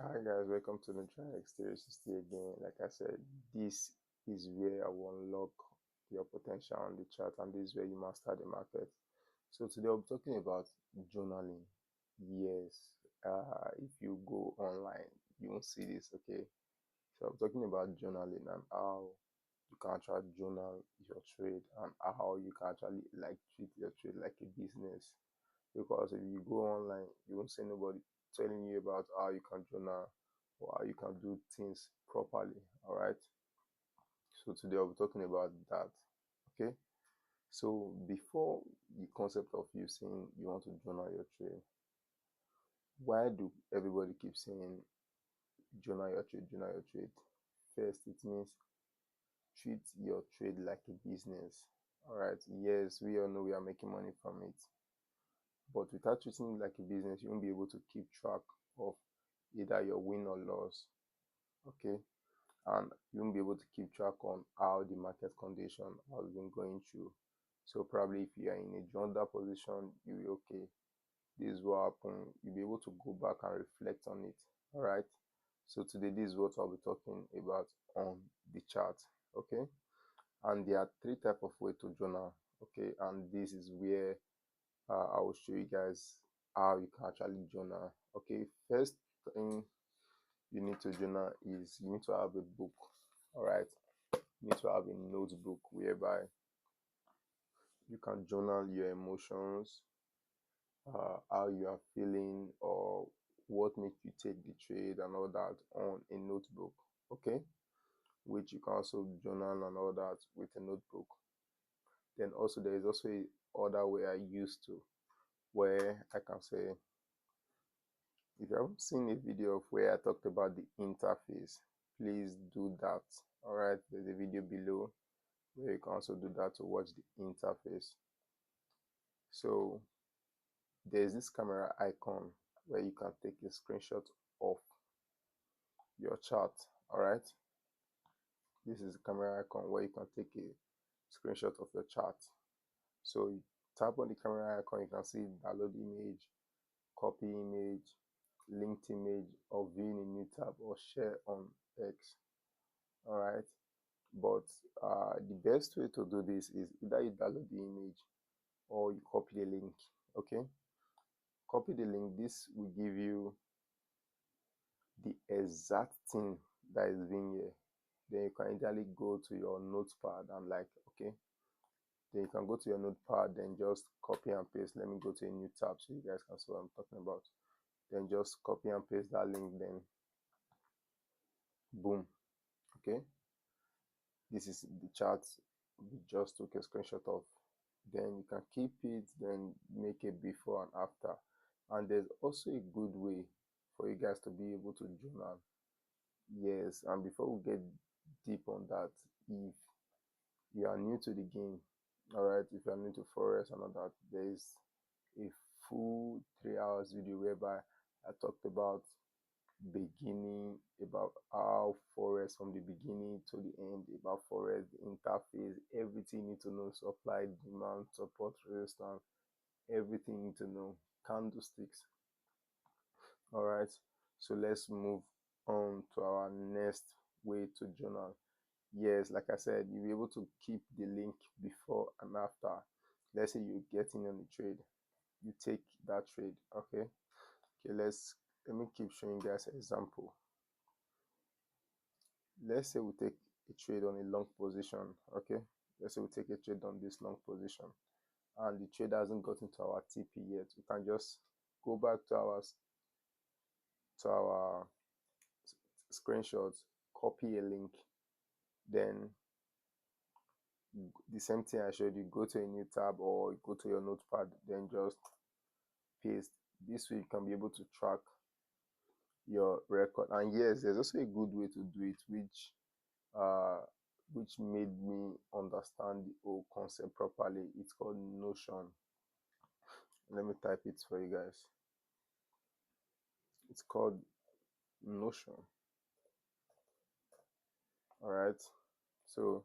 Hi guys, welcome to Neutral.x360 again. Like I said, this is where I will unlock your potential on the chart, and this is where you master the market. So today I'll be talking about journaling. Yes, if you go online, you won't see this. Okay, so I'm talking about journaling and how you can actually journal your trade and how you can actually treat your trade like a business. Because if you go online, you won't see nobody telling you about how you can journal or how you can do things properly. All right. So today I'll be talking about that. Okay. So before the concept of you saying you want to journal your trade, why do everybody keep saying journal your trade, journal your trade? First, it means treat your trade like a business. All right. Yes, we all know we are making money from it. But without treating it like a business, you won't be able to keep track of either your win or loss. Okay, and you won't be able to keep track on how the market condition has been going through. So probably if you are in a journal position, you will okay, this is what happened. You'll be able to go back and reflect on it. All right. So today this is what I'll be talking about on the chart. Okay, and there are three types of way to journal. Okay, and this is where I will show you guys how you can actually journal. Okay, first thing you need to journal is you need to have a book. All right, you need to have a notebook whereby you can journal your emotions, how you are feeling, or what makes you take the trade and all that on a notebook. Okay, which you can also journal and all that with a notebook. Then also there is also a other way I used to, where I can say, if you haven't seen a video of where I talked about the interface, please do that. All right, there's a video below where you can also do that to watch the interface. So there's this camera icon where you can take a screenshot of your chart. All right, this is the camera icon where you can take a screenshot of your chart. So you tap on the camera icon, you can see download image, copy image, linked image, or view in a new tab, or share on X. All right, but the best way to do this is either you download the image or you copy the link. Okay, copy the link. This will give you the exact thing that is being here. Then you can easily go to your notepad and okay, then you can go to your notepad, then just copy and paste. Let me go to a new tab so you guys can see what I'm talking about. Then just copy and paste that link, then boom. Okay, this is the chart we just took a screenshot of. Then you can keep it, then make a before and after. And there's also a good way for you guys to be able to journal. Yes, and before we get deep on that, if you are new to the game, all right, if you are new to Forex and all that, there is a full 3 hours video whereby I talked about beginning, about how Forex from the beginning to the end, about Forex, the interface, everything you need to know, supply, demand, support, resistance, everything you need to know, candlesticks. All right, so let's move on to our next way to journal. Yes, like I said, you'll be able to keep the link before and after. Let's say you get in on the trade, you take that trade. Okay, let me keep showing you guys an example. Let's say we take a trade on a long position. Okay, let's say we take a trade on this long position and the trade hasn't gotten to our TP yet. We can just go back to our screenshots, copy a link, then the same thing I showed you, go to a new tab or go to your notepad, then just paste. This way you can be able to track your record. And yes, there's also a good way to do it, which made me understand the whole concept properly. It's called Notion. Let me type it for you guys. It's called Notion. All right, so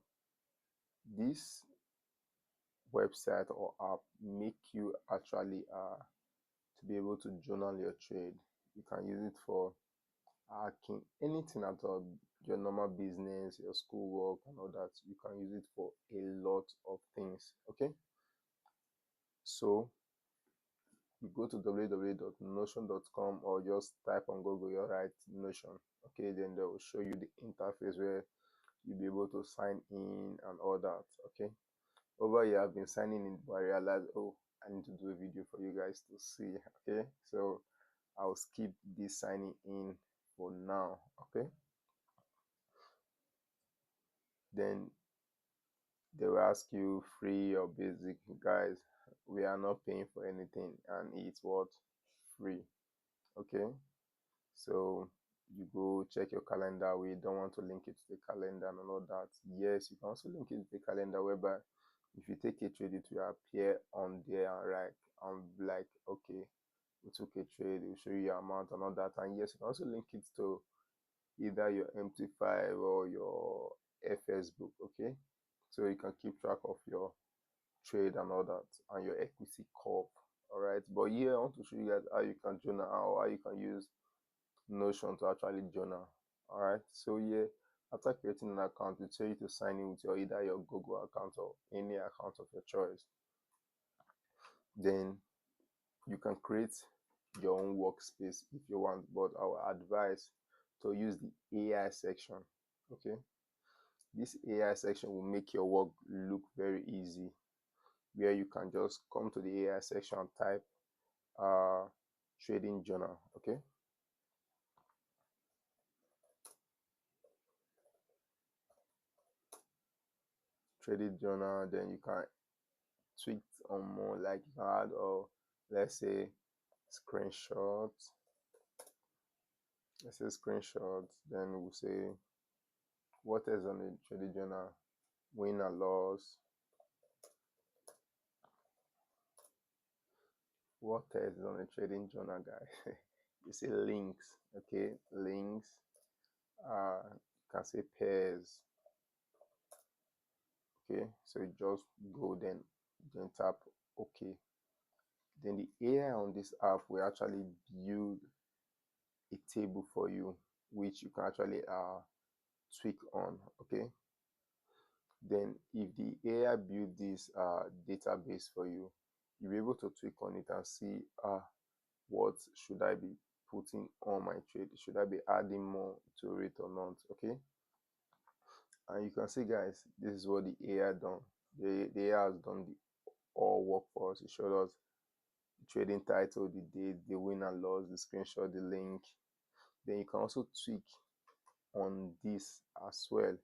this website or app make you actually to be able to journal your trade. You can use it for hacking, anything at all, your normal business, your schoolwork and all that, you can use it for a lot of things. Okay, so you go to www.notion.com or just type on Google, you write Notion. Okay, then they will show you the interface where you'll be able to sign in and all that. Okay, over here I've been signing in, but I realized, oh, I need to do a video for you guys to see. Okay, so I'll skip this signing in for now. Okay, then they will ask you free or basic. Guys, we are not paying for anything, and it's what? Free. Okay, so you go check your calendar. We don't want to link it to the calendar and all that. Yes, you can also link it to the calendar, whereby if you take a trade, it will appear on there and like okay, we took a trade, it will show you your amount and all that. And yes, you can also link it to either your MT5 or your FS book. Okay, so you can keep track of your trade and all that, and your equity curve. All right, but here I want to show you guys how you can journal, or how you can use Notion to actually journal. All right, so yeah, after creating an account, it tell you to sign in with your either your Google account or any account of your choice. Then you can create your own workspace if you want, but I will advise to use the AI section. Okay, this AI section will make your work look very easy, where you can just come to the AI section and type trading journal. Okay, trading journal, then you can tweak on more, like you can add, or let's say screenshot, then we'll say what is on the trading journal, win or loss, what is on the trading journal, guys. You see links. Okay, links, you can say pairs. Okay, so you just go, then tap okay. Then the AI on this app will actually build a table for you, which you can actually tweak on. Okay, then if the AI build this database for you, you'll be able to tweak on it and see what should I be putting on my trade, should I be adding more to it or not. Okay, and you can see, guys, this is what the AI done. The AI has done the all work for us. It showed us the trading title, the date, the win and loss, the screenshot, the link. Then you can also tweak on this as well.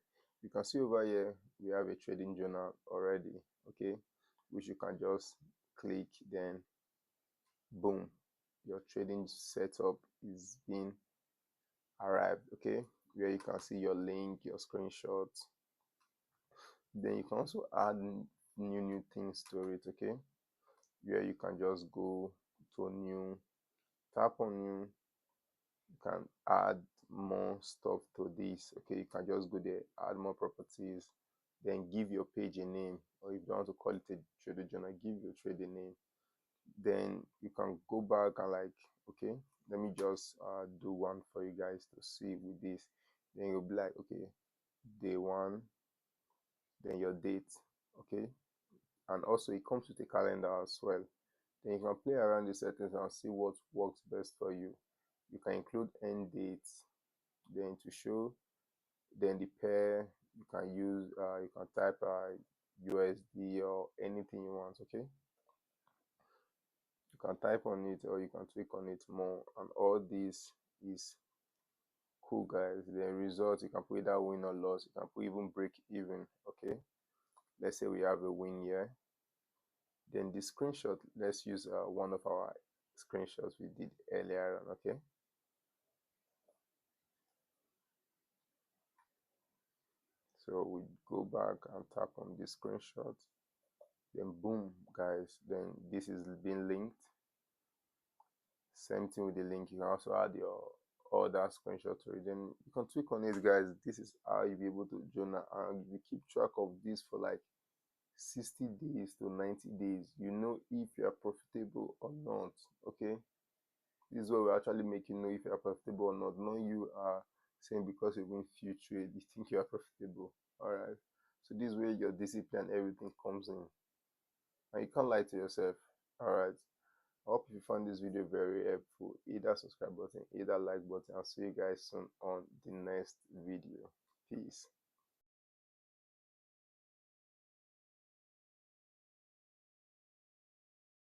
You can see over here we have a trading journal already. Okay, which you can just click, then boom, your trading setup is being arrived. Okay, where you can see your link, your screenshot. Then you can also add new things to it. Okay, where you can just go to new, tap on new, you can add more stuff to this. Okay, you can just go there, add more properties, then give your page a name, or if you want to call it a trader journal, give your trade a name. Then you can go back and like, okay, let me just do one for you guys to see with this. Then you'll be like, okay, day one, then your date. Okay, and also it comes with a calendar as well. Then you can play around the settings and see what works best for you. You can include end dates, then to show, then the pair you can use, you can type USD or anything you want. Okay, you can type on it or you can tweak on it more, and all this is cool, guys. The result, you can put either win or loss, you can put even break even. Okay, let's say we have a win here. Then the screenshot, let's use one of our screenshots we did earlier on. Okay, so we go back and tap on this screenshot, then boom, guys, then this is being linked. Same thing with the link, you can also add your other screenshot to it, then you can tweak on it, guys. This is how you'll be able to journal, and you keep track of this for like 60 days to 90 days. You know if you are profitable or not. Okay, This is where we actually make you know if you are profitable or not. Not you are saying because you win few trade, you think you are profitable. Alright. So this way your discipline, everything comes in. And you can't lie to yourself. Alright. I hope you found this video very helpful. Hit that subscribe button, hit that like button. I'll see you guys soon on the next video. Peace.